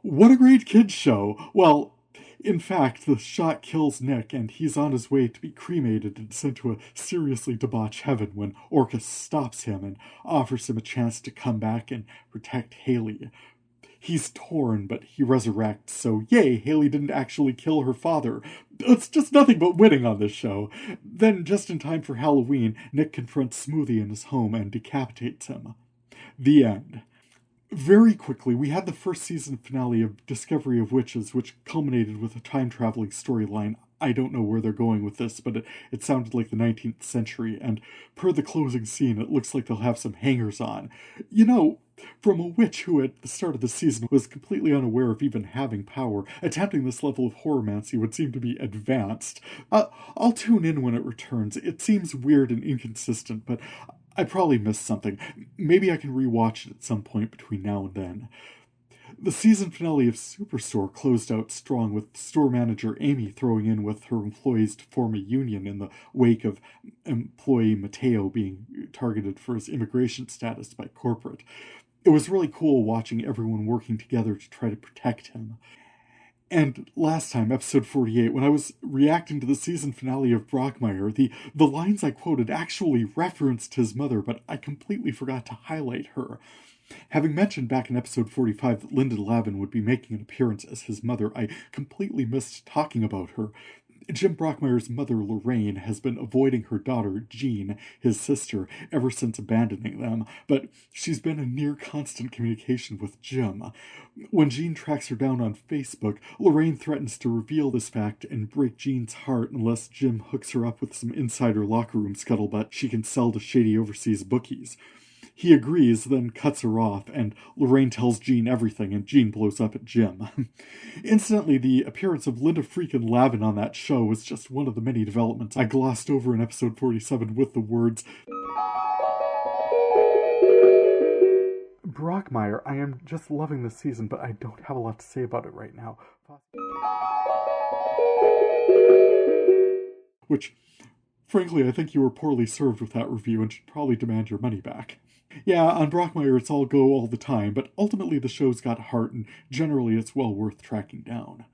What a great kids show! Well, in fact, the shot kills Nick, and he's on his way to be cremated and sent to a seriously debauched heaven when Orcus stops him and offers him a chance to come back and protect Haley. He's torn, but he resurrects, so yay, Haley didn't actually kill her father. It's just nothing but winning on this show. Then, just in time for Halloween, Nick confronts Smoothie in his home and decapitates him. The end. Very quickly, we had the first season finale of Discovery of Witches, which culminated with a time-traveling storyline. I don't know where they're going with this, but it sounded like the 19th century, and per the closing scene, it looks like they'll have some hangers on. You know, from a witch who at the start of the season was completely unaware of even having power, attempting this level of horromancy would seem to be advanced. I'll tune in when it returns. It seems weird and inconsistent, but I probably missed something. Maybe I can rewatch it at some point between now and then. The season finale of Superstore closed out strong, with store manager Amy throwing in with her employees to form a union in the wake of employee Mateo being targeted for his immigration status by corporate. It was really cool watching everyone working together to try to protect him. And last time, episode 48, when I was reacting to the season finale of Brockmire, the lines I quoted actually referenced his mother, but I completely forgot to highlight her. Having mentioned back in episode 45 that Linda Lavin would be making an appearance as his mother, I completely missed talking about her. Jim Brockmire's mother, Lorraine, has been avoiding her daughter, Jean, his sister, ever since abandoning them, but she's been in near constant communication with Jim. When Jean tracks her down on Facebook, Lorraine threatens to reveal this fact and break Jean's heart unless Jim hooks her up with some insider locker room scuttlebutt she can sell to shady overseas bookies. He agrees, then cuts her off, and Lorraine tells Jean everything, and Jean blows up at Jim. Incidentally, the appearance of Linda freaking Lavin on that show was just one of the many developments I glossed over in episode 47 with the words, Brockmire, I am just loving this season, but I don't have a lot to say about it right now. Which, frankly, I think you were poorly served with that review and should probably demand your money back. Yeah, on Brockmire it's all go all the time, but ultimately the show's got heart and generally it's well worth tracking down.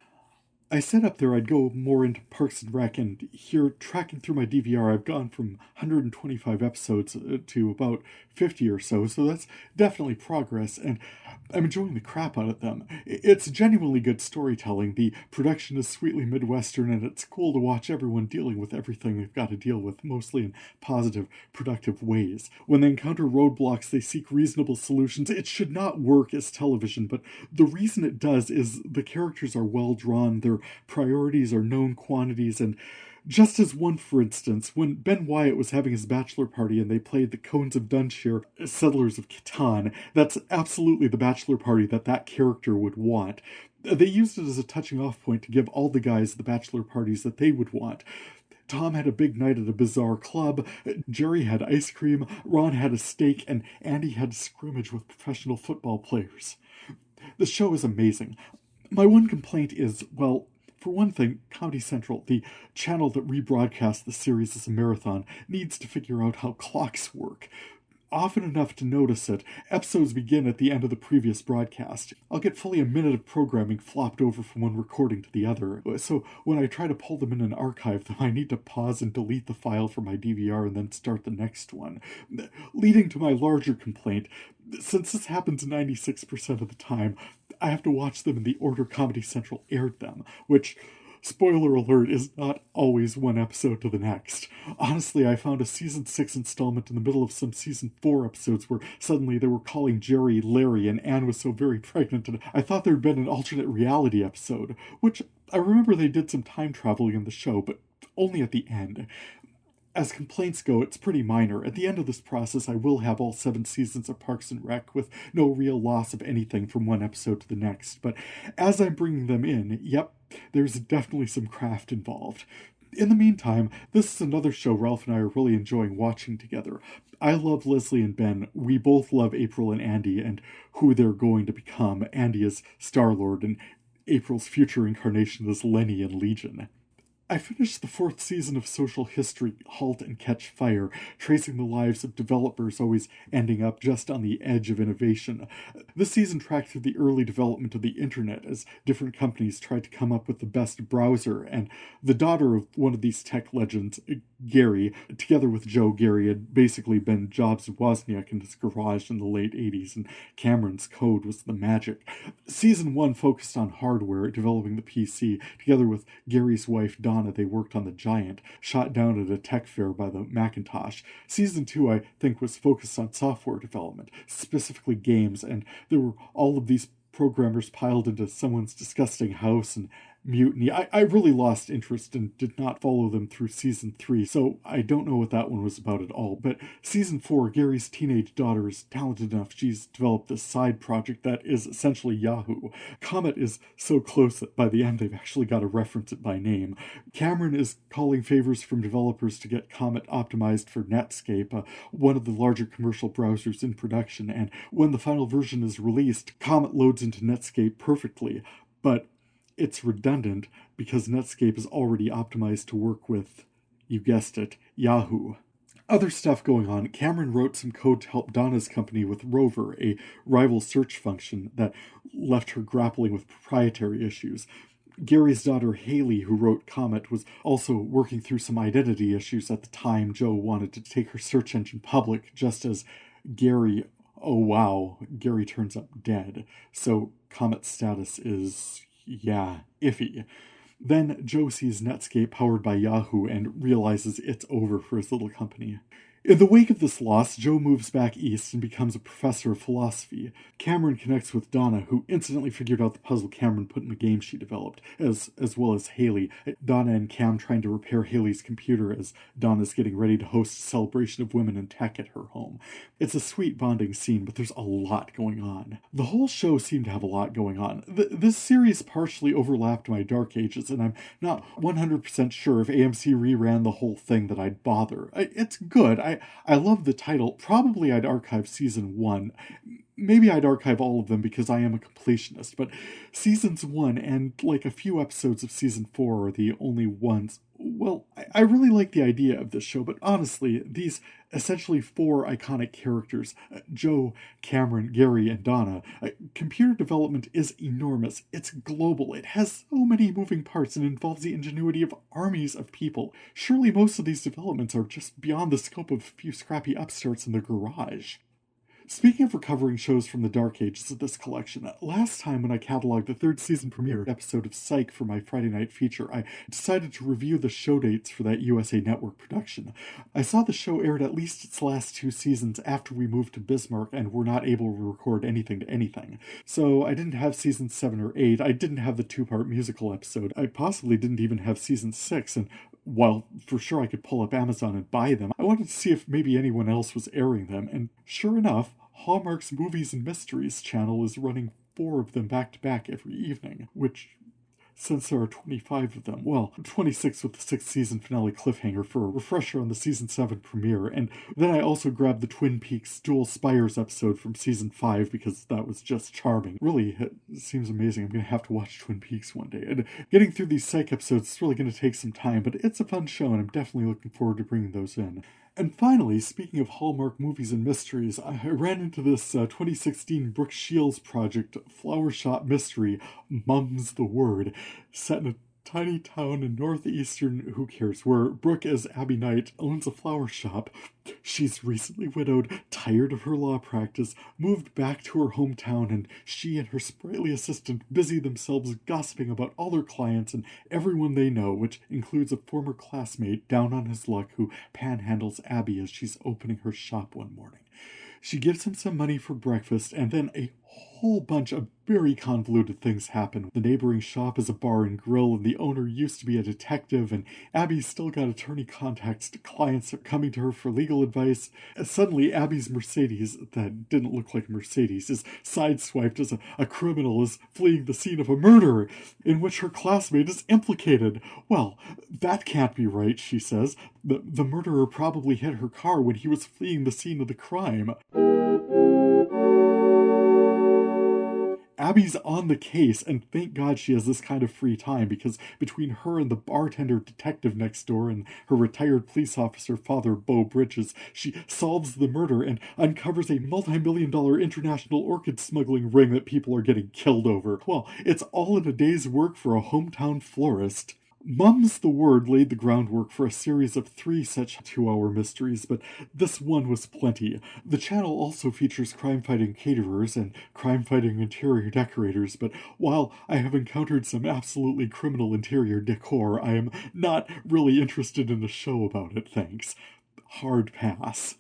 I said up there I'd go more into Parks and Rec, and here, tracking through my DVR, I've gone from 125 episodes to about 50 or so that's definitely progress, and I'm enjoying the crap out of them. It's genuinely good storytelling, the production is sweetly Midwestern, and it's cool to watch everyone dealing with everything they've got to deal with, mostly in positive, productive ways. When they encounter roadblocks, they seek reasonable solutions. It should not work as television, but the reason it does is the characters are well drawn, their priorities are known quantities, and just as one, for instance, when Ben Wyatt was having his bachelor party and they played the Cones of Dunshire, Settlers of Catan, that's absolutely the bachelor party that character would want. They used it as a touching off point to give all the guys the bachelor parties that they would want. Tom had a big night at a bizarre club, Jerry had ice cream, Ron had a steak, and Andy had a scrimmage with professional football players. The show is amazing. My one complaint is, well, for one thing, Comedy Central, the channel that rebroadcasts the series as a marathon, needs to figure out how clocks work. often enough to notice it. Episodes begin at the end of the previous broadcast. I'll get fully a minute of programming flopped over from one recording to the other, so when I try to pull them in and archive them, I need to pause and delete the file from my DVR and then start the next one. Leading to my larger complaint, since this happens 96% of the time, I have to watch them in the order Comedy Central aired them, which, spoiler alert, is not always one episode to the next. Honestly, I found a season 6 installment in the middle of some season 4 episodes where suddenly they were calling Jerry Larry and Anne was so very pregnant, and I thought there'd been an alternate reality episode, which I remember they did some time traveling in the show, but only at the end. As complaints go, it's pretty minor. At the end of this process, I will have all 7 seasons of Parks and Rec with no real loss of anything from one episode to the next. But as I'm bringing them in, yep, there's definitely some craft involved. In the meantime, this is another show Ralph and I are really enjoying watching together. I love Leslie and Ben. We both love April and Andy and who they're going to become. Andy is Star-Lord and April's future incarnation is Lenny in Legion. I finished the 4th season of Social History, Halt and Catch Fire, tracing the lives of developers always ending up just on the edge of innovation. This season tracked through the early development of the internet as different companies tried to come up with the best browser, and the daughter of one of these tech legends, Gary, together with Joe, Gary had basically been Jobs' Wozniak in his garage in the late 80s, and Cameron's code was the magic. Season 1 focused on hardware, developing the PC, together with Gary's wife, Donna. They worked on the Giant, shot down at a tech fair by the Macintosh. Season 2, I think, was focused on software development, specifically games, and there were all of these programmers piled into someone's disgusting house and mutiny. I really lost interest and did not follow them through season 3, so I don't know what that one was about at all. But season 4, Gary's teenage daughter is talented enough she's developed this side project that is essentially Yahoo. Comet is so close that by the end they've actually got to reference it by name. Cameron is calling favors from developers to get Comet optimized for Netscape, one of the larger commercial browsers in production, and when the final version is released, Comet loads into Netscape perfectly, but it's redundant because Netscape is already optimized to work with, you guessed it, Yahoo. Other stuff going on. Cameron wrote some code to help Donna's company with Rover, a rival search function that left her grappling with proprietary issues. Gary's daughter Haley, who wrote Comet, was also working through some identity issues at the time. Joe wanted to take her search engine public, just as Gary, oh wow, Gary turns up dead. So Comet's status is, yeah, iffy. Then Joe sees Netscape powered by Yahoo and realizes it's over for his little company. In the wake of this loss, Joe moves back east and becomes a professor of philosophy. Cameron connects with Donna, who instantly figured out the puzzle Cameron put in the game she developed, as well as Haley. Donna and Cam trying to repair Haley's computer as Donna's getting ready to host a celebration of women in tech at her home. It's a sweet bonding scene, but there's a lot going on. The whole show seemed to have a lot going on. This series partially overlapped my Dark Ages, and I'm not 100% sure if AMC reran the whole thing that I'd bother. It's good. I love the title. Probably I'd archive season 1. Maybe I'd archive all of them because I am a completionist, but seasons 1 and like a few episodes of season 4 are the only ones. Well, I really like the idea of this show, but honestly, these essentially 4 iconic characters, Joe, Cameron, Gary, and Donna, computer development is enormous. It's global. It has so many moving parts and involves the ingenuity of armies of people. Surely most of these developments are just beyond the scope of a few scrappy upstarts in their garage. Speaking of recovering shows from the dark ages of this collection, last time when I cataloged the 3rd season premiere episode of Psych for my Friday night feature, I decided to review the show dates for that USA Network production. I saw the show aired at least its last 2 seasons after we moved to Bismarck and were not able to record anything to anything. So I didn't have season 7 or 8, I didn't have the 2-part musical episode, I possibly didn't even have season 6, and while for sure I could pull up Amazon and buy them, I wanted to see if maybe anyone else was airing them, and sure enough, Hallmark's Movies and Mysteries channel is running 4 of them back-to-back every evening, which, since there are 25 of them, well, 26 with the 6th season finale cliffhanger for a refresher on the season 7 premiere, and then I also grabbed the Twin Peaks Dual Spires episode from season 5 because that was just charming. Really, it seems amazing. I'm going to have to watch Twin Peaks one day, and getting through these Psych episodes is really going to take some time, but it's a fun show, and I'm definitely looking forward to bringing those in. And finally, speaking of Hallmark movies and mysteries, I ran into this 2016 Brooke Shields project, Flowershop Mystery, Mum's the Word, set in a tiny town in northeastern, who cares, where Brooke as Abby Knight owns a flower shop. She's recently widowed, tired of her law practice, moved back to her hometown, and she and her sprightly assistant busy themselves gossiping about all their clients and everyone they know, which includes a former classmate down on his luck who panhandles Abby as she's opening her shop one morning. She gives him some money for breakfast, and then a whole bunch of very convoluted things happen. The neighboring shop is a bar and grill, and the owner used to be a detective, and Abby's still got attorney contacts. Clients are coming to her for legal advice. Suddenly, Abby's Mercedes, that didn't look like a Mercedes, is sideswiped as a criminal is fleeing the scene of a murder in which her classmate is implicated. Well, that can't be right, she says. The murderer probably hit her car when he was fleeing the scene of the crime. Abby's on the case, and thank God she has this kind of free time, because between her and the bartender detective next door and her retired police officer father, Beau Bridges, she solves the murder and uncovers a multi-million-dollar international orchid smuggling ring that people are getting killed over. Well, it's all in a day's work for a hometown florist. Mum's the Word laid the groundwork for a series of 3 such 2-hour mysteries, but this one was plenty. The channel also features crime-fighting caterers and crime-fighting interior decorators, but while I have encountered some absolutely criminal interior decor, I am not really interested in a show about it, thanks. Hard pass.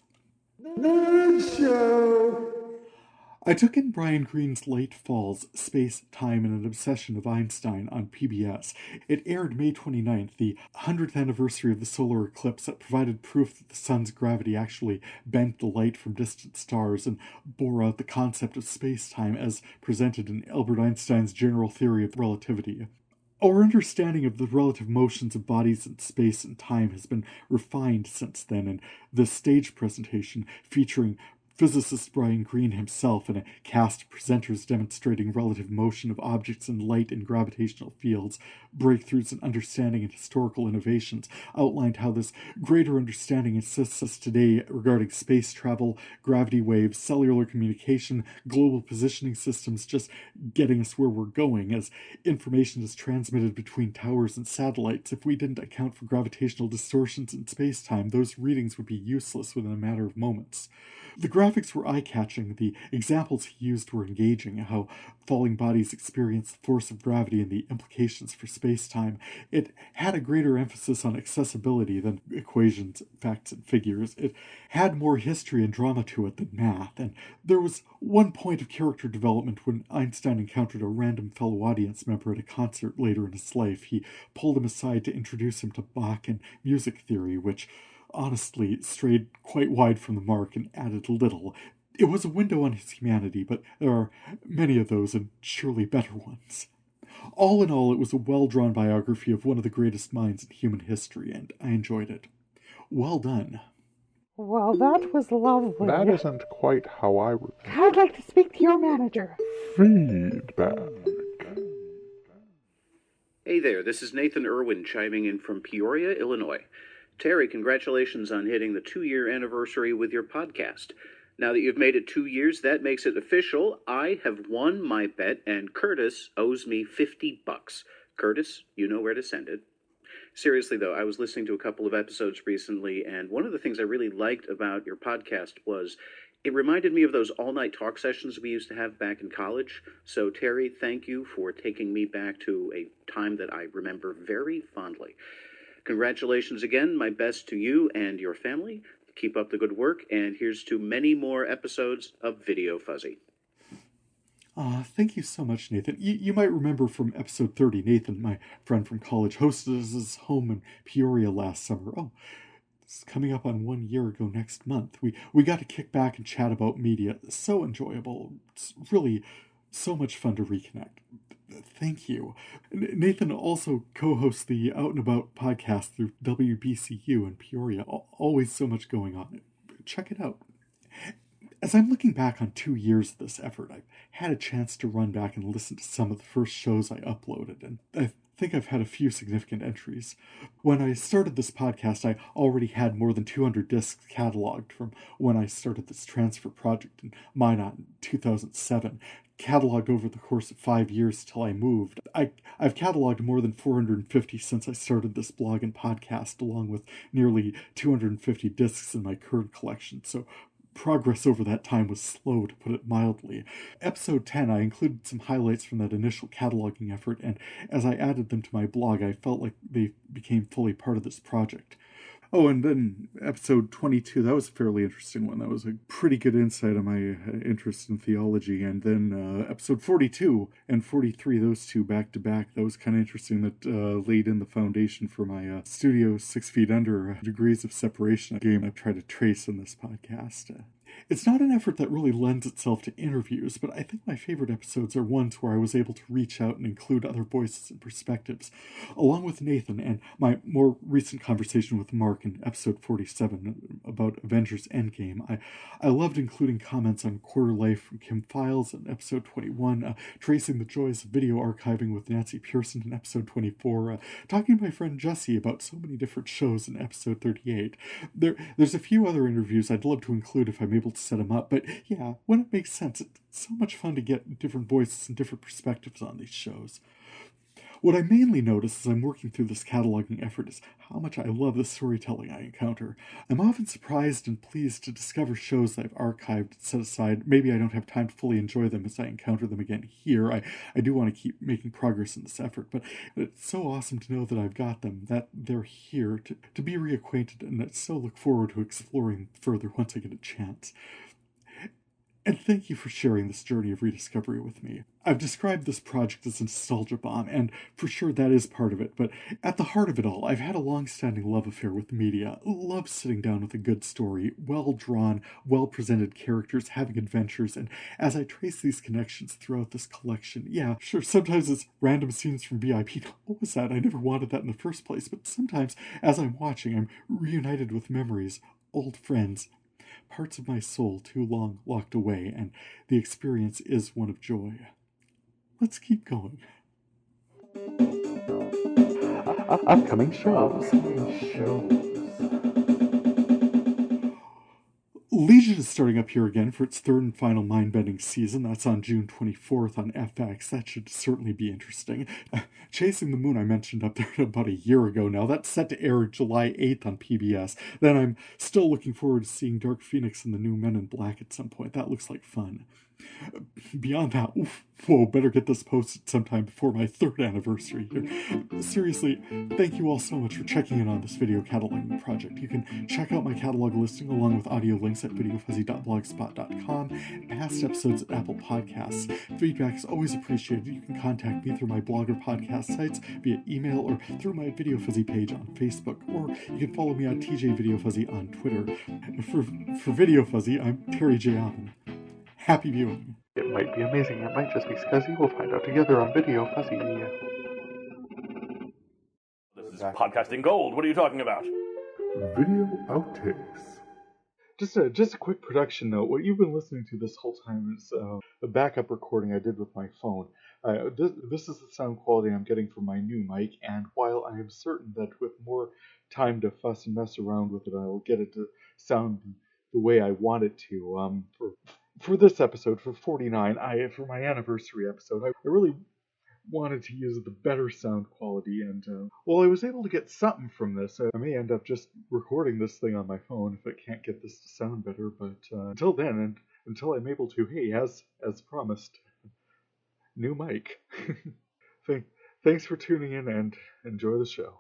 Nerd Show! I took in Brian Greene's Late Falls, Space, Time, and an Obsession of Einstein on PBS. It aired May 29th, the 100th anniversary of the solar eclipse that provided proof that the sun's gravity actually bent the light from distant stars and bore out the concept of space-time as presented in Albert Einstein's general theory of relativity. Our understanding of the relative motions of bodies in space and time has been refined since then, and this stage presentation, featuring physicist Brian Greene himself and a cast of presenters demonstrating relative motion of objects in light and gravitational fields, breakthroughs in understanding and historical innovations, outlined how this greater understanding assists us today regarding space travel, gravity waves, cellular communication, global positioning systems, just getting us where we're going, as information is transmitted between towers and satellites. If we didn't account for gravitational distortions in space-time, those readings would be useless within a matter of moments. The graphics were eye-catching, the examples he used were engaging, how falling bodies experience the force of gravity and the implications for space-time. It had a greater emphasis on accessibility than equations, facts, and figures. It had more history and drama to it than math, and there was one point of character development when Einstein encountered a random fellow audience member at a concert later in his life. He pulled him aside to introduce him to Bach and music theory, which honestly strayed quite wide from the mark and added little. It was a window on his humanity, but there are many of those and surely better ones. All in all, it was a well-drawn biography of one of the greatest minds in human history, and I enjoyed it. Well done. Well, that was lovely. That isn't quite how I would. I'd like to speak to your manager. Feedback. Hey there, this is Nathan Irwin chiming in from Peoria, Illinois. Terry, congratulations on hitting the 2-year anniversary with your podcast. Now that you've made it 2 years, that makes it official. I have won my bet, and Curtis owes me $50. Curtis, you know where to send it. Seriously, though, I was listening to a couple of episodes recently, and one of the things I really liked about your podcast was it reminded me of those all-night talk sessions we used to have back in college. So, Terry, thank you for taking me back to a time that I remember very fondly. Congratulations again. My best to you and your family. Keep up the good work, and here's to many more episodes of VideoFuzzy. Thank you so much, Nathan. You might remember from episode 30, Nathan, my friend from college, hosted his home in Peoria last summer. Oh, it's coming up on 1 year ago next month. We got to kick back and chat about media. So enjoyable. It's really so much fun to reconnect. Thank you. Nathan also co-hosts the Out and About podcast through WBCU in Peoria. Always so much going on. Check it out. As I'm looking back on 2 years of this effort, I've had a chance to run back and listen to some of the first shows I uploaded, and I think I've had a few significant entries. When I started this podcast, I already had more than 200 discs cataloged from when I started this transfer project in Minot in 2007, cataloged over the course of 5 years till I moved. I've cataloged more than 450 since I started this blog and podcast, along with nearly 250 discs in my current collection, so progress over that time was slow, to put it mildly. Episode 10, I included some highlights from that initial cataloging effort, and as I added them to my blog, I felt like they became fully part of this project. Oh, and then episode 22, that was a fairly interesting one. That was a pretty good insight on my interest in theology. And then episode 42 and 43, those two back to back, that was kind of interesting. That laid in the foundation for my Studio 6 Feet Under Degrees of Separation game I try to trace in this podcast. It's not an effort that really lends itself to interviews, but I think my favorite episodes are ones where I was able to reach out and include other voices and perspectives. Along with Nathan and my more recent conversation with Mark in episode 47 about Avengers Endgame, I loved including comments on Quarter Life from Kim Files in episode 21, tracing the joys of video archiving with Nancy Pearson in episode 24, talking to my friend Jesse about so many different shows in episode 38. There's a few other interviews I'd love to include if I'm able to set them up, but yeah, when it makes sense, it's so much fun to get different voices and different perspectives on these shows. What I mainly notice as I'm working through this cataloging effort is how much I love the storytelling I encounter. I'm often surprised and pleased to discover shows I've archived and set aside. Maybe I don't have time to fully enjoy them as I encounter them again here. I do want to keep making progress in this effort, but it's so awesome to know that I've got them, that they're here, to be reacquainted, and I so look forward to exploring further once I get a chance. And thank you for sharing this journey of rediscovery with me. I've described this project as a nostalgia bomb, and for sure that is part of it, but at the heart of it all, I've had a long-standing love affair with media. Love sitting down with a good story, well-drawn, well-presented characters, having adventures, and as I trace these connections throughout this collection, yeah, sure, sometimes it's random scenes from VIP. What was that? I never wanted that in the first place, but sometimes, as I'm watching, I'm reunited with memories, old friends, parts of my soul too long locked away, and the experience is one of joy. Let's keep going. Upcoming shows. Legion is starting up here again for its third and final mind-bending season. That's on June 24th on FX. That should certainly be interesting. Chasing the Moon I mentioned up there about a year ago now. That's set to air July 8th on PBS. Then I'm still looking forward to seeing Dark Phoenix and the new Men in Black at some point. That looks like fun. Beyond that, better get this posted sometime before my 3rd anniversary here. Seriously, thank you all so much for checking in on this video cataloging project. You can check out my catalog listing along with audio links at VideoFuzzy.blogspot.com, past episodes at Apple Podcasts. Feedback is always appreciated. You can contact me through my blog or podcast sites via email or through my VideoFuzzy page on Facebook, or you can follow me on TJ VideoFuzzy on Twitter. For VideoFuzzy, I'm Terry J. Aman. Happy viewing. It might be amazing, it might just be scuzzy. We'll find out together on VideoFuzzy. This is podcasting gold. What are you talking about? Video outtakes. Just a quick production note. What you've been listening to this whole time is a backup recording I did with my phone. This is the sound quality I'm getting from my new mic, and while I am certain that with more time to fuss and mess around with it, I will get it to sound the way I want it to. For this episode, for 49, for my anniversary episode, I really wanted to use the better sound quality, and I was able to get something from this. I may end up just recording this thing on my phone if I can't get this to sound better, but until then, and until I'm able to, hey, as promised, new mic. Thanks for tuning in, and enjoy the show.